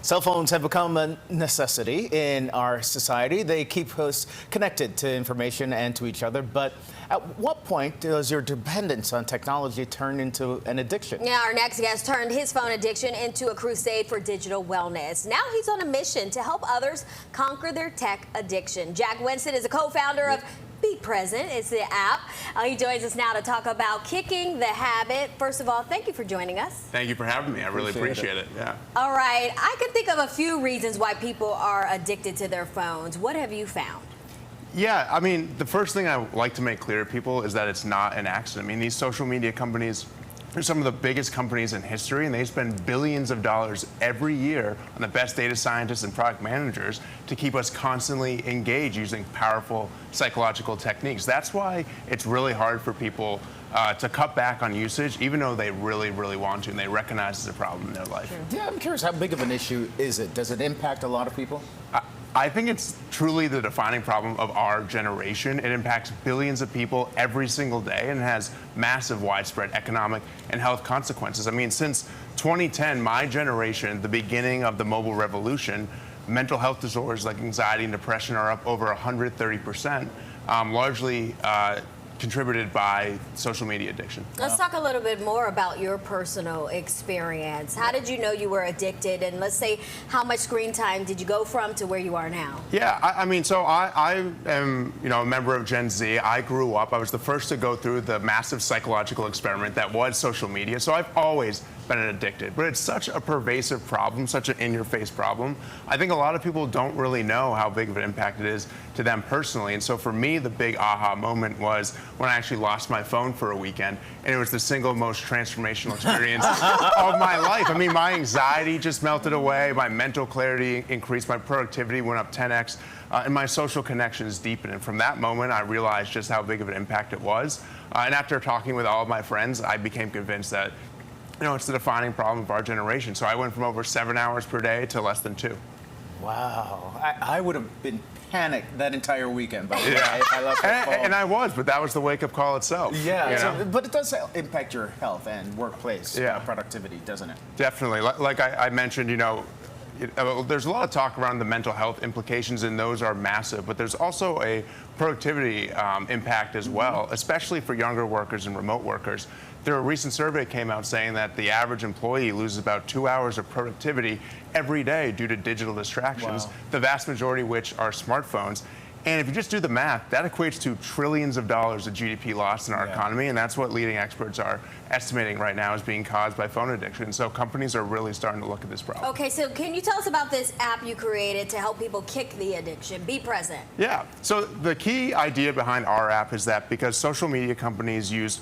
Cell phones have become a necessity in our society. They keep us connected to information and to each other. But at what point does your dependence on technology turn into an addiction? Yeah, our next guest turned his phone addiction into a crusade for digital wellness. Now he's on a mission to help others conquer their tech addiction. Jack Winston is a co-founder of Be Present. It's the app. He joins us now to talk about kicking the habit. First of all, thank you for joining us. Thank you for having me. I really appreciate it. Yeah. All right. I can think of a few reasons why people are addicted to their phones. What have you found? Yeah, I mean, the first thing I like to make clear to people is that it's not an accident. I mean, these social media companies are some of the biggest companies in history, and they spend billions of dollars every year on the best data scientists and product managers to keep us constantly engaged using powerful psychological techniques. That's why it's really hard for people to cut back on usage, even though they really, really want to, and they recognize it's a problem in their life. Yeah, I'm curious, how big of an issue is it? Does it impact a lot of people? I think it's truly the defining problem of our generation. It impacts billions of people every single day and has massive widespread economic and health consequences. I mean, since 2010, my generation, the beginning of the mobile revolution, mental health disorders like anxiety and depression are up over 130%, largely contributed by social media addiction. Let's talk a little bit more about your personal experience. How did you know you were addicted? And let's say, how much screen time did you go from to where you are now? Yeah, I mean, so I am, a member of Gen Z. I grew up, I was the first to go through the massive psychological experiment that was social media. So I've always been addicted, but it's such a pervasive problem, such an in-your-face problem. I think a lot of people don't really know how big of an impact it is to them personally. And so for me, the big aha moment was when I actually lost my phone for a weekend, and it was the single most transformational experience of my life. I mean, my anxiety just melted away, my mental clarity increased, my productivity went up 10x, and my social connections deepened. And from that moment, I realized just how big of an impact it was. And after talking with all of my friends, I became convinced that it's the defining problem of our generation. So I went from over 7 hours per day to less than 2. Wow. I would have been panicked that entire weekend, by the way, Yeah. if I left my phone. And I was, but that was the wake-up call itself. Yeah, but it does impact your health and workplace productivity, doesn't it? Definitely. Like I mentioned, there's a lot of talk around the mental health implications, and those are massive, but there's also a productivity impact as well, especially for younger workers and remote workers. A recent survey came out saying that the average employee loses about 2 hours of productivity every day due to digital distractions, the vast majority of which are smartphones. And if you just do the math, that equates to trillions of dollars of GDP lost in our economy, and that's what leading experts are estimating right now is being caused by phone addiction. So companies are really starting to look at this problem. Okay, so can you tell us about this app you created to help people kick the addiction? Be Present. Yeah, so the key idea behind our app is that because social media companies use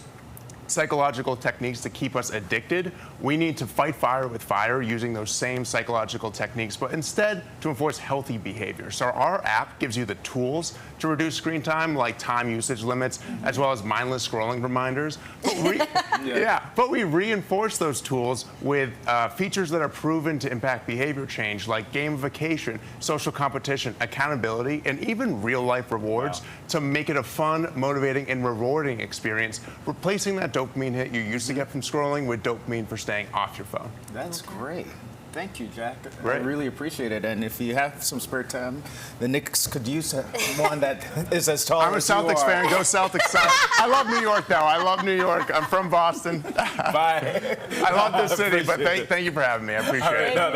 psychological techniques to keep us addicted, we need to fight fire with fire using those same psychological techniques, but instead to enforce healthy behavior. So our app gives you the tools to reduce screen time, like time usage limits, as well as mindless scrolling reminders. But we reinforce those tools with features that are proven to impact behavior change, like gamification, social competition, accountability, and even real-life rewards to make it a fun, motivating, and rewarding experience, replacing that dopamine hit you used to get from scrolling with dopamine for staying off your phone. That's great. Thank you, Jack. Right. I really appreciate it. And if you have some spare time, the Knicks could use one that is as tall I'm as a Celtics fan. Go Celtics. I love New York, though. I love New York. I'm from Boston. Bye. I love this city, but thank you for having me. I appreciate it. Hang out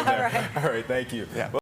there. All right, thank you. Yeah.